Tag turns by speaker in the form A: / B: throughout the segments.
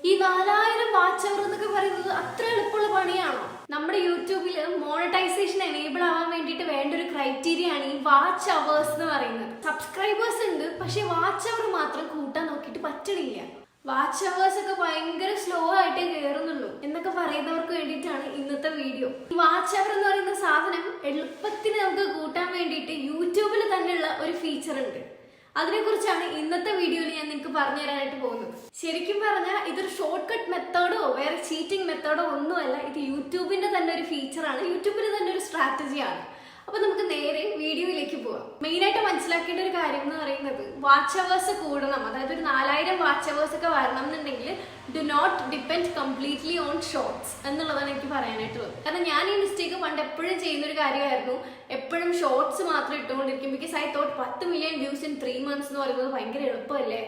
A: ഈ 4000 വാച്ച് അവർ എന്നൊക്കെ പറയുന്നത് അത്ര എളുപ്പമുള്ള പണിയാണോ? നമ്മുടെ യൂട്യൂബിൽ മോണിറ്റൈസേഷൻ എനേബിൾ ആവാൻ വേണ്ടിയിട്ട് വേണ്ട ഒരു ക്രൈറ്റീരിയ ആണ് ഈ വാച്ച് അവേഴ്സ് എന്ന് പറയുന്നത്. സബ്സ്ക്രൈബേഴ്സ് ഉണ്ട്, പക്ഷെ വാച്ച് അവർ മാത്രം കൂട്ടാൻ നോക്കിയിട്ട് പറ്റണില്ല. വാച്ച് അവേഴ്സ് ഒക്കെ ഭയങ്കര സ്ലോ ആയിട്ടേ കയറുന്നുള്ളൂ എന്നൊക്കെ പറയുന്നവർക്ക് വേണ്ടിയിട്ടാണ് ഇന്നത്തെ വീഡിയോ. ഈ വാച്ച് അവർ എന്ന് പറയുന്ന സാധനം എളുപ്പത്തിന് നമുക്ക് കൂട്ടാൻ വേണ്ടിയിട്ട് യൂട്യൂബിൽ തന്നെയുള്ള ഒരു ഫീച്ചർ ഉണ്ട്. അതിനെക്കുറിച്ചാണ് ഇന്നത്തെ വീഡിയോയിൽ ഞാൻ നിങ്ങൾക്ക് പറഞ്ഞു തരാനായിട്ട് പോകുന്നത്. ശരിക്കും പറഞ്ഞാൽ ഇതൊരു ഷോർട്ട് കട്ട് മെത്തേഡോ വേറെ ചീറ്റിംഗ് മെത്തേഡോ ഒന്നുമല്ല. ഇത് യൂട്യൂബിന്റെ തന്നെ ഒരു ഫീച്ചറാണ്, യൂട്യൂബിന്റെ തന്നെ ഒരു സ്ട്രാറ്റജിയാണ്. അപ്പൊ നമുക്ക് നേരെ വീഡിയോയിലേക്ക് പോവാം. മെയിനായിട്ട് മനസ്സിലാക്കേണ്ട ഒരു കാര്യം എന്ന് പറയുന്നത് വാച്ച് അവേഴ്സ് കൂടണം, അതായത് ഒരു 4000 വാച്ച് അവേഴ്സ് ഒക്കെ വരണം എന്നുണ്ടെങ്കിൽ do not depend completely on shorts എന്നുള്ളതാണ് എനിക്ക് പറയാനായിട്ടുള്ളത്. കാരണം ഞാൻ ഈ മിസ്റ്റേക്ക് പണ്ട് എപ്പോഴും ചെയ്യുന്ന ഒരു കാര്യമായിരുന്നു. എപ്പോഴും ഷോർട്സ് മാത്രം ഇട്ടുകൊണ്ടിരിക്കും. Because I thought 10 million views in 3 months എന്ന് പറയുന്നത് ഭയങ്കര എളുപ്പമല്ലേ,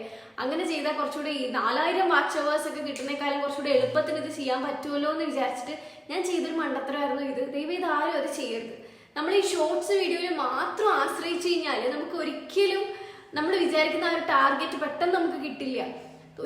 A: അങ്ങനെ ചെയ്താൽ കുറച്ചുകൂടി ഈ 4000 വാച്ച് അവേഴ്സ് ഒക്കെ കിട്ടുന്നേക്കാളും കുറച്ചുകൂടി എളുപ്പത്തിന് ഇത് ചെയ്യാൻ പറ്റുമല്ലോ എന്ന് വിചാരിച്ചിട്ട് ഞാൻ ചെയ്തൊരു മണ്ടത്തരമായിരുന്നു ഇത്. ദയവ് ഇത് ആരും അത് ചെയ്യരുത്. നമ്മൾ ഈ ഷോർട്സ് വീഡിയോയിൽ മാത്രം ആശ്രയിച്ച് കഴിഞ്ഞാൽ നമുക്ക് ഒരിക്കലും നമ്മൾ വിചാരിക്കുന്ന ആ ഒരു ടാർഗറ്റ് പെട്ടെന്ന് നമുക്ക് കിട്ടില്ല.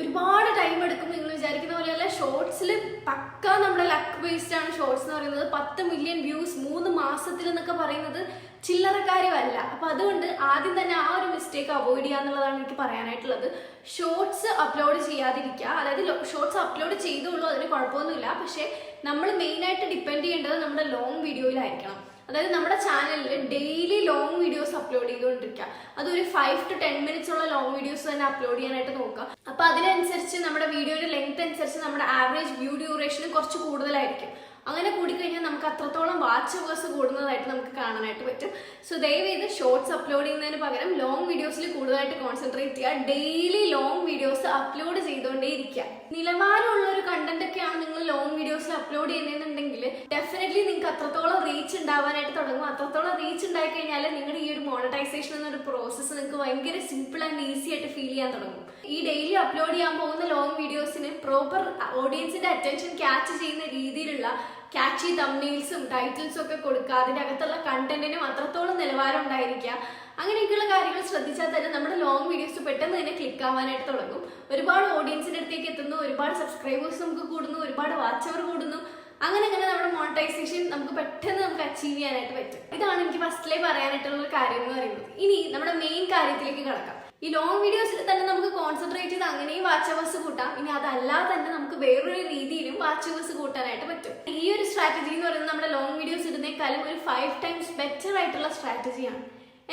A: ഒരുപാട് ടൈം എടുക്കും. നിങ്ങൾ വിചാരിക്കുന്ന പോലെയല്ല, ഷോർട്സിൽ പക്ക നമ്മുടെ ലക്ക് ബേസ്ഡ് ആണ് ഷോർട്സ് എന്ന് പറയുന്നത്. 10 മില്യൺ വ്യൂസ് 3 മാസത്തിൽ എന്നൊക്കെ പറയുന്നത് ചില്ലറ കാര്യമല്ല. അപ്പൊ അതുകൊണ്ട് ആദ്യം തന്നെ ആ ഒരു മിസ്റ്റേക്ക് അവോയ്ഡ് ചെയ്യുക എന്നുള്ളതാണ് എനിക്ക് പറയാനായിട്ടുള്ളത്. ഷോർട്സ് അപ്ലോഡ് ചെയ്യാതിരിക്കുക, അതായത് ഷോർട്സ് അപ്ലോഡ് ചെയ്തുള്ളൂ, അതിന് കുഴപ്പമൊന്നുമില്ല. പക്ഷെ നമ്മൾ മെയിനായിട്ട് ഡിപ്പെൻഡ് ചെയ്യേണ്ടത് നമ്മുടെ ലോങ് വീഡിയോയിലായിരിക്കണം. അതായത് നമ്മുടെ ചാനലിൽ ഡെയിലി ലോങ് വീഡിയോസ് അപ്ലോഡ് ചെയ്തുകൊണ്ടിരിക്കുക. അതൊരു 5 to 10 minutes ഉള്ള ലോങ് വീഡിയോസ് തന്നെ അപ്ലോഡ് ചെയ്യാനായിട്ട് നോക്കുക. അപ്പൊ അതിനനുസരിച്ച് നമ്മുടെ വീഡിയോയുടെ ലെങ്ത് അനുസരിച്ച് നമ്മുടെ ആവറേജ് വ്യൂ ഡ്യൂറേഷൻ കുറച്ച് കൂടുതലായിരിക്കും. അങ്ങനെ കൂടിക്കഴിഞ്ഞാൽ നമുക്ക് അത്രത്തോളം വാച്ച് അവേഴ്സ് കൂടുന്നതായിട്ട് നമുക്ക് കാണാനായിട്ട് പറ്റും. സോ ദയവേത് ഷോർട്സ് അപ്ലോഡ് ചെയ്യുന്നതിന് പകരം ലോങ് വീഡിയോസിൽ കൂടുതലായിട്ട് കോൺസെൻട്രേറ്റ് ചെയ്യുക. ഡെയിലി ലോങ് വീഡിയോസ് അപ്ലോഡ് ചെയ്തുകൊണ്ടേ ഇരിക്കുക. നിലവാരമുള്ള ഒരു കണ്ടന്റ് ഒക്കെയാണ് നിങ്ങൾ ലോങ് വീഡിയോസിൽ അപ്ലോഡ് ചെയ്യുന്നതെന്നുണ്ടെങ്കിൽ ഡെഫിനറ്റ്ലി നിങ്ങൾക്ക് അത്രത്തോളം റീച്ച് ഉണ്ടാവാനായിട്ട് തുടങ്ങും. അത്രത്തോളം റീച്ച് ഉണ്ടായി കഴിഞ്ഞാൽ നിങ്ങളുടെ ഈ ഒരു മോണിറ്റൈസേഷൻ എന്നൊരു പ്രോസസ്സ് നിങ്ങൾക്ക് ഭയങ്കര സിമ്പിൾ ആൻഡ് ഈസി ആയിട്ട് ഫീൽ ചെയ്യാൻ തുടങ്ങും. ഈ ഡെയിലി അപ്ലോഡ് ചെയ്യാൻ പോകുന്ന ലോങ് വീഡിയോസിന് പ്രോപ്പർ ഓഡിയൻസിന്റെ അറ്റൻഷൻ ക്യാച്ച് ചെയ്യുന്ന രീതിയിലുള്ള ക്യാച്ചി തംബ്നെയിൽസും ടൈറ്റിൽസും ഒക്കെ കൊടുക്കുക. അതിൻ്റെ അകത്തുള്ള കണ്ടന്റിനും അത്രത്തോളം നിലവാരം ഉണ്ടായിരിക്കുക. അങ്ങനെയൊക്കെയുള്ള കാര്യങ്ങൾ ശ്രദ്ധിച്ചാൽ തന്നെ നമ്മുടെ ലോങ് വീഡിയോസ് പെട്ടെന്ന് തന്നെ ക്ലിക്ക് ആവാനായിട്ട് തുടങ്ങും. ഒരുപാട് ഓഡിയൻസിന്റെ അടുത്തേക്ക് എത്തുന്നു, ഒരുപാട് സബ്സ്ക്രൈബേഴ്സ് നമുക്ക് കൂടുന്നു, ഒരുപാട് വാച്ച് അവർ കൂടുന്നു. അങ്ങനെ നമ്മുടെ മോണിറ്റൈസേഷൻ നമുക്ക് പെട്ടെന്ന് അച്ചീവ് ചെയ്യാനായിട്ട് പറ്റും. ഇതാണ് എനിക്ക് ഫസ്റ്റിലേ പറയാനായിട്ടുള്ള ഒരു കാര്യം എന്ന് പറയുന്നത്. ഇനി നമ്മുടെ മെയിൻ കാര്യത്തിലേക്ക് കടക്കാം. ഈ ലോങ് വീഡിയോസിൽ തന്നെ നമുക്ക് കോൺസെൻട്രേറ്റ് ചെയ്ത് അങ്ങനെയും വാച്ച് അവേഴ്സ് കൂട്ടാം. ഇനി അതല്ലാതെ തന്നെ നമുക്ക് വേറൊരു രീതിയിലും വാച്ച് അവേഴ്സ് കൂട്ടാനായിട്ട് പറ്റും. ഈ ഒരു സ്ട്രാറ്റജി എന്ന് പറയുന്നത് നമ്മുടെ ലോങ് വീഡിയോസ് ഇടുന്നേക്കാളും ഒരു 5 times ബെറ്റർ ആയിട്ടുള്ള സ്ട്രാറ്റജിയാണ്.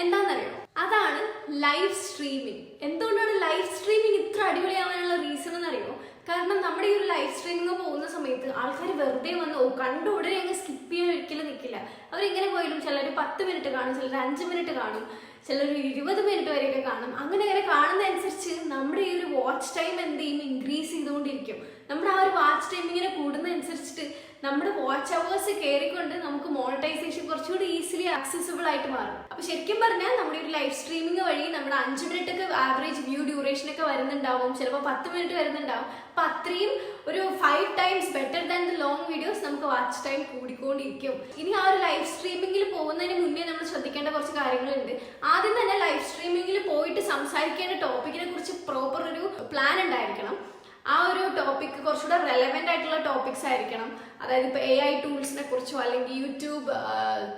A: എന്താണെന്നറിയോ? അതാണ് ലൈവ് സ്ട്രീമിംഗ്. എന്തുകൊണ്ടാണ് ലൈവ് സ്ട്രീമിംഗ് ഇത്ര അടിപൊളിയാവാനുള്ള റീസൺ എന്നറിയോ? കാരണം നമ്മുടെ ഈ ഒരു ലൈവ് സ്ട്രീമിംഗ് പോകുന്ന സമയത്ത് ആൾക്കാർ വെറുതെ വന്ന് കണ്ടു ഉടനെ അങ്ങ് സ്കിപ്പ് ചെയ്യാൻ ഒരിക്കലും നിൽക്കില്ല. അവരിങ്ങനെ പോയാലും ചിലർ 10 മിനിറ്റ് കാണും, ചിലർ 5 മിനിറ്റ് കാണും, ചിലർ 20 മിനിറ്റ് വരെയൊക്കെ കാണും. അങ്ങനെ കാണുന്നതനുസരിച്ച് നമ്മുടെ ഈ ഒരു വാച്ച് ടൈം എന്ത് ചെയ്യും? ഇൻക്രീസ് ചെയ്തുകൊണ്ടിരിക്കും. നമ്മുടെ ആ ഒരു വാച്ച് ടൈം ഇങ്ങനെ കൂടുന്നതനുസരിച്ചിട്ട് നമ്മുടെ വാച്ച് അവേഴ്സ് കയറിക്കൊണ്ട് നമുക്ക് മോണിറ്റൈസേഷൻ കുറച്ചുകൂടി ഈസിലി ആക്സസിബിൾ ആയിട്ട് മാറും. അപ്പൊ ശരിക്കും പറഞ്ഞാൽ നമ്മുടെ ഒരു ലൈവ് സ്ട്രീമിംഗ് വഴി നമ്മുടെ 5 മിനിറ്റ് ഒക്കെ ആവറേജ് വ്യൂ ഡ്യൂറേഷൻ ഒക്കെ വരുന്നുണ്ടാവും, ചിലപ്പോൾ 10 മിനിറ്റ് വരുന്നുണ്ടാവും. അപ്പൊ അത്രയും ഒരു 5 times better than the long videos നമുക്ക് വാച്ച് ടൈം കൂടിക്കൊണ്ടിരിക്കും. ഇനി ആ ഒരു ലൈവ് സ്ട്രീമിംഗിൽ പോകുന്നതിന് മുന്നേ നമ്മൾ ശ്രദ്ധിക്കേണ്ട കുറച്ച് കാര്യങ്ങളുണ്ട്. ആദ്യം തന്നെ ലൈവ് സ്ട്രീമിംഗിൽ പോയിട്ട് സംസാരിക്കേണ്ട ടോപ്പിക്കിനെ കുറിച്ച് പ്രോപ്പർ ഒരു പ്ലാൻ ഉണ്ടായിരിക്കണം. ആ ഒരു ടോപ്പിക് കുറച്ചുകൂടെ റെലവെന്റ് ആയിട്ടുള്ള ടോപ്പിക്സ് ആയിരിക്കണം. അതായത് ഇപ്പോൾ AI ടൂൾസിനെ കുറിച്ചോ അല്ലെങ്കിൽ യൂട്യൂബ്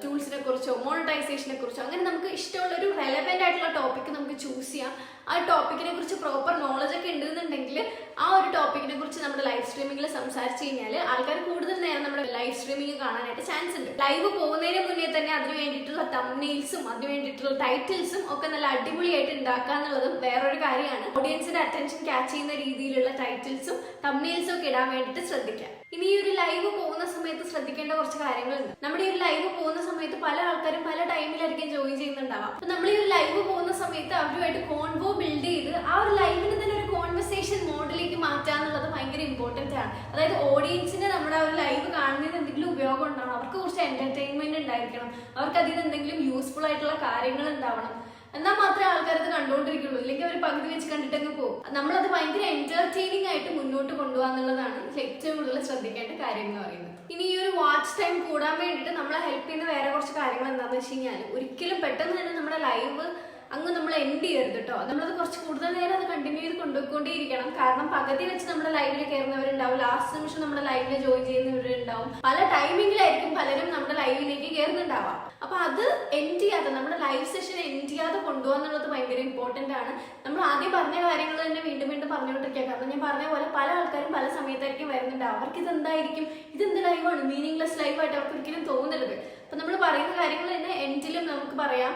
A: ടൂൾസിനെ കുറിച്ചോ മോണിറ്റൈസേഷനെ കുറിച്ചോ അങ്ങനെ നമുക്ക് ഇഷ്ടമുള്ള ഒരു റെലവെന്റ് ആയിട്ടുള്ള ടോപ്പിക്ക് നമുക്ക് ചൂസ് ചെയ്യാം. ആ ടോപ്പിക്കിനെ കുറിച്ച് പ്രോപ്പർ നോളജ് ഒക്കെ ഉണ്ടെന്നുണ്ടെങ്കിൽ ആ ഒരു ടോപ്പിക്കിനെ കുറിച്ച് നമ്മുടെ ലൈവ് സ്ട്രീമിംഗിൽ സംസാരിച്ച് കഴിഞ്ഞാൽ ആൾക്കാർ കൂടുതൽ നേരം നമ്മുടെ ലൈവ് സ്ട്രീമിംഗ് കാണാനായിട്ട് ചാൻസ് ഉണ്ട്. ലൈവ് പോകുന്നതിന് മുന്നേ തന്നെ അതിന് വേണ്ടിയിട്ടുള്ള തംബ്നെയിൽസും അതിന് വേണ്ടിയിട്ടുള്ള ടൈറ്റിൽസും ഒക്കെ നല്ല അടിപൊളിയായിട്ട് ഉണ്ടാക്കുക എന്നുള്ളതും വേറൊരു കാര്യമാണ്. ഓഡിയൻസിന്റെ അറ്റൻഷൻ ക്യാച്ച് ചെയ്യുന്ന രീതിയിലുള്ള ടൈറ്റിൽസും തംബ്നെയിൽസും ഒക്കെ ഇടാൻ വേണ്ടിയിട്ട് ശ്രദ്ധിക്കാം. ഇനി ഈ ഒരു ലൈവ് പോകുന്ന സമയത്ത് ശ്രദ്ധിക്കേണ്ട കുറച്ച് കാര്യങ്ങളുണ്ട്. നമ്മുടെ ഈ ഒരു ലൈവ് പോകുന്ന സമയത്ത് പല ആൾക്കാരും പല ടൈമിലായിരിക്കും ജോയിൻ ചെയ്യുന്നുണ്ടാവാം. അപ്പൊ നമ്മൾ ഈ ഒരു ലൈവ് പോകുന്ന സമയത്ത് അവരുമായിട്ട് കോൺവോ ബിൽഡ് ചെയ്ത് ആ ഒരു ലൈവിന് തന്നെ ഒരു കോൺവെർസേഷൻ മോഡിലേക്ക് മാറ്റുക എന്നുള്ളത് ഭയങ്കര ഇമ്പോർട്ടന്റ് ആണ്. അതായത് ഓഡിയൻസിന് നമ്മുടെ ആ ഒരു ലൈവ് കാണുന്നതിന് എന്തെങ്കിലും ഉപയോഗം ഉണ്ടാവണം, അവർക്ക് കുറച്ച് എന്റർടൈൻമെന്റ് ഉണ്ടായിരിക്കണം, അവർക്ക് അതിൽ എന്തെങ്കിലും യൂസ്ഫുൾ ആയിട്ടുള്ള കാര്യങ്ങൾ ഉണ്ടാവണം. എന്നാൽ മാത്രമേ ആൾക്കാരത് കണ്ടുകൊണ്ടിരിക്കുള്ളൂ. ഇല്ലെങ്കിൽ അവർ പകുതി വെച്ച് കണ്ടിട്ടങ്ങ് പോകും. നമ്മളത് ഭയങ്കര എന്റർടൈനിങ് ആയിട്ട് മുന്നോട്ട് കൊണ്ടുപോകാന്നുള്ളതാണ് ഏറ്റവും കൂടുതൽ ശ്രദ്ധിക്കേണ്ട കാര്യം എന്ന് പറയുന്നത്. ഇനി ഈ ഒരു വാച്ച് ടൈം കൂടാൻ വേണ്ടിയിട്ട് നമ്മളെ ഹെൽപ്പ് ചെയ്യുന്ന വേറെ കുറച്ച് കാര്യങ്ങൾ എന്താണെന്ന് വെച്ച് കഴിഞ്ഞാൽ ഒരിക്കലും പെട്ടെന്ന് തന്നെ നമ്മുടെ ലൈവ് അങ്ങ് നമ്മൾ എൻഡ് ചെയ്യരുത് കേട്ടോ. നമ്മളത് കുറച്ച് കൂടുതൽ നേരം അത് കണ്ടിന്യൂ ചെയ്ത് കൊണ്ടുപോയിക്കൊണ്ടേയിരിക്കണം. കാരണം പകുതി വെച്ച് നമ്മുടെ ലൈവിൽ കയറുന്നവരുണ്ടാവും, ലാസ്റ്റ് നിമിഷം നമ്മുടെ ലൈവിൽ ജോയിൻ ചെയ്യുന്നവരുണ്ടാവും, പല ടൈമിങ്ങിലായിരിക്കും പലരും നമ്മുടെ ലൈവിലേക്ക് കയറുന്നുണ്ടാവാം. അപ്പൊ അത് എൻഡ് ചെയ്യാതെ, നമ്മുടെ ലൈവ് സെഷൻ എൻഡ് ചെയ്യാതെ കൊണ്ടുപോകാന്നുള്ളത് ഭയങ്കര ഇമ്പോർട്ടന്റ് ആണ്. നമ്മൾ ആദ്യം പറഞ്ഞ കാര്യങ്ങൾ തന്നെ വീണ്ടും വീണ്ടും പറഞ്ഞുകൊണ്ടിരിക്കുക. കാരണം ഞാൻ പറഞ്ഞ പോലെ പല ആൾക്കാരും പല സമയത്തായിരിക്കും വരുന്നുണ്ടാവും. അവർക്ക് ഇതെന്തായിരിക്കും, ഇതെന്ത് ലൈവാണ്, മീനിങ്ലെസ് ലൈവായിട്ട് അവർക്ക് ഒരിക്കലും തോന്നരുത്. അപ്പൊ നമ്മൾ പറയുന്ന കാര്യങ്ങൾ തന്നെ എൻഡിലും നമുക്ക് പറയാം,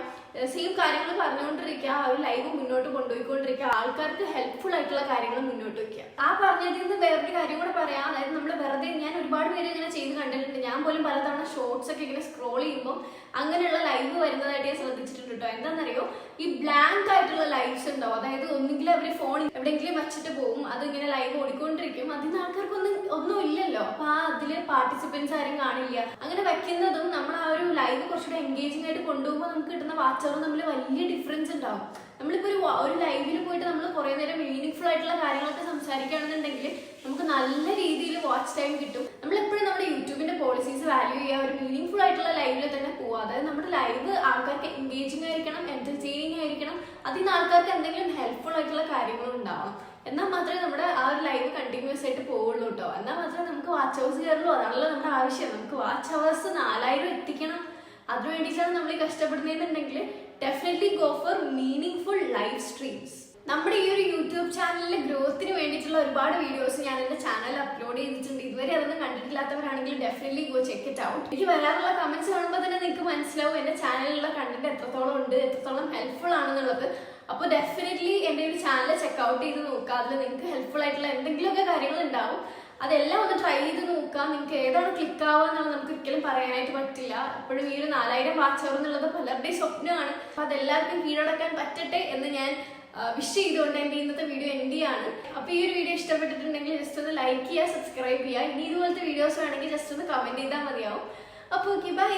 A: സെയിം കാര്യങ്ങൾ പറഞ്ഞുകൊണ്ടിരിക്കുക, ആ ഒരു ലൈവ് മുന്നോട്ട് കൊണ്ടുപോയിക്കൊണ്ടിരിക്കുക, ആൾക്കാർക്ക് ഹെൽപ്ഫുൾ ആയിട്ടുള്ള കാര്യങ്ങൾ മുന്നോട്ട് വയ്ക്കുക. ആ പറഞ്ഞതിൽ നിന്ന് വേറൊരു കാര്യം കൂടെ പറയാം. അതായത് നമ്മൾ വെറുതെ, ഞാൻ ഒരുപാട് പേര് ഇങ്ങനെ ചെയ്ത് കണ്ടിട്ടുണ്ട്. ഞാൻ പോലും പലതവണ ഷോർട്സ് ഒക്കെ ഇങ്ങനെ സ്ക്രോൾ ചെയ്യുമ്പോൾ അങ്ങനെയുള്ള ലൈവ് വരുന്നതായിട്ട് ഞാൻ ശ്രദ്ധിച്ചിട്ടുണ്ട് കേട്ടോ. എന്താണെന്നറിയോ, ഈ ബ്ലാങ്ക് ആയിട്ടുള്ള ലൈവ്സ് ഉണ്ടാവും. അതായത് ഒന്നുകിൽ അവർ ഫോൺ എവിടെയെങ്കിലും വെച്ചിട്ട് പോകും, അതിങ്ങനെ ലൈവ് ഓടിക്കൊണ്ടിരിക്കും, അതിന് ആൾക്കാർക്ക് ഒന്നും ഇല്ലല്ലോ. അപ്പൊ ആ അതില് പാർട്ടിസിപ്പൻസ് ആരും കാണില്ല. അങ്ങനെ വെക്കുന്നതും നമ്മൾ ആ ഒരു ലൈവ് കുറച്ചുകൂടെ എൻഗേജിംഗ് ആയിട്ട് കൊണ്ടുപോകുമ്പോൾ നമുക്ക് കിട്ടുന്ന വാച്ച് അവർ തമ്മിൽ വലിയ ഡിഫറൻസ് ഉണ്ടാവും. നമ്മളിപ്പോ ഒരു ലൈവിൽ പോയിട്ട് നമ്മൾ കുറെ നേരം മീനിങ് ഫുൾ ആയിട്ടുള്ള കാര്യങ്ങളൊക്കെ സംസാരിക്കുകയാണെന്നുണ്ടെങ്കിൽ നമുക്ക് നല്ല രീതിയിൽ വാച്ച് ടൈം കിട്ടും. നമ്മളെപ്പോഴും നമ്മുടെ യൂട്യൂബിന്റെ പോളിസീസ് വാല്യൂ ചെയ്യുക, ഒരു മീനിങ് ഫുൾ ആയിട്ടുള്ള ലൈവിൽ തന്നെ പോവുക. അതായത് നമ്മുടെ ലൈവ് ആൾക്കാർക്ക് എൻഗേജിംഗ് ആയിരിക്കണം, എന്റർടൈനിങ് ആയിരിക്കണം, അതിന് ആൾക്കാർക്ക് എന്തെങ്കിലും ഹെൽപ്ഫുൾ ആയിട്ടുള്ള കാര്യങ്ങളും ഉണ്ടാവണം. എന്നാൽ മാത്രമേ നമ്മുടെ ആ ഒരു ലൈവ് കണ്ടിന്യൂസ് ആയിട്ട് പോവുള്ളൂ കേട്ടോ. എന്നാൽ മാത്രമേ നമുക്ക് വാച്ച് അവേഴ്സ് കയറുള്ളൂ. അതാണല്ലോ നമ്മുടെ ആവശ്യം. നമുക്ക് വാച്ച് അവേഴ്സ് 4000 എത്തിക്കണം. അതിനു വേണ്ടിയിട്ടാണ് നമ്മൾ കഷ്ടപ്പെടുന്നതെന്നുണ്ടെങ്കിൽ definitely go for meaningful live streams. നമ്മുടെ ഈ ഒരു യൂട്യൂബ് ചാനലിലെ ഗ്രോത്തിന് വേണ്ടിയിട്ടുള്ള ഒരുപാട് വീഡിയോസ് ഞാൻ എന്റെ ചാനലിൽ അപ്ലോഡ് ചെയ്തിട്ടുണ്ട്. ഇതുവരെ അതൊന്നും കണ്ടിട്ടില്ലാത്തവരാണെങ്കിൽ definitely go check it out. എനിക്ക് വരാറുള്ള കമന്റ്സ് കാണുമ്പോൾ തന്നെ നിങ്ങൾക്ക് മനസ്സിലാവും എന്റെ ചാനലിലുള്ള കണ്ടന്റ് എത്രത്തോളം ഉണ്ട്, എത്രത്തോളം ഹെൽപ്ഫുൾ ആണെന്നുള്ളത്. അപ്പോൾ ഡെഫിനറ്റ്ലി എൻ്റെ ഒരു ചാനൽ ചെക്കൗട്ട് ചെയ്ത് നോക്കുക. അതിൽ നിങ്ങൾക്ക് ഹെൽപ്ഫുൾ ആയിട്ടുള്ള എന്തെങ്കിലുമൊക്കെ കാര്യങ്ങൾ ഉണ്ടാവും. അതെല്ലാം ഒന്ന് ട്രൈ ചെയ്ത് നോക്കുക. നിങ്ങൾക്ക് ഏതാണ് ക്ലിക്ക് ആവുക എന്നുള്ളത് നമുക്ക് ഒരിക്കലും പറയാനായിട്ട് പറ്റില്ല. എപ്പോഴും ഈ ഒരു 4000 വാച്ച് അവർ എന്നുള്ളത് പലരുടെയും സ്വപ്നമാണ്. അപ്പൊ അതെല്ലാവർക്കും കീഴടക്കാൻ പറ്റട്ടെ എന്ന് ഞാൻ വിഷ് ചെയ്തുകൊണ്ട് എൻ്റെ ഇന്നത്തെ വീഡിയോ എൻഡ് ചെയ്യാണ്. അപ്പൊ ഈ ഒരു വീഡിയോ ഇഷ്ടപ്പെട്ടിട്ടുണ്ടെങ്കിൽ ജസ്റ്റ് ഒന്ന് ലൈക്ക് ചെയ്യുക, സബ്സ്ക്രൈബ് ചെയ്യുക. ഇനി ഇതുപോലത്തെ വീഡിയോസ് വേണമെങ്കിൽ ജസ്റ്റ് ഒന്ന് കമന്റ് ചെയ്താൽ മതിയാവും. അപ്പോൾ ഓക്കെ, ബൈ.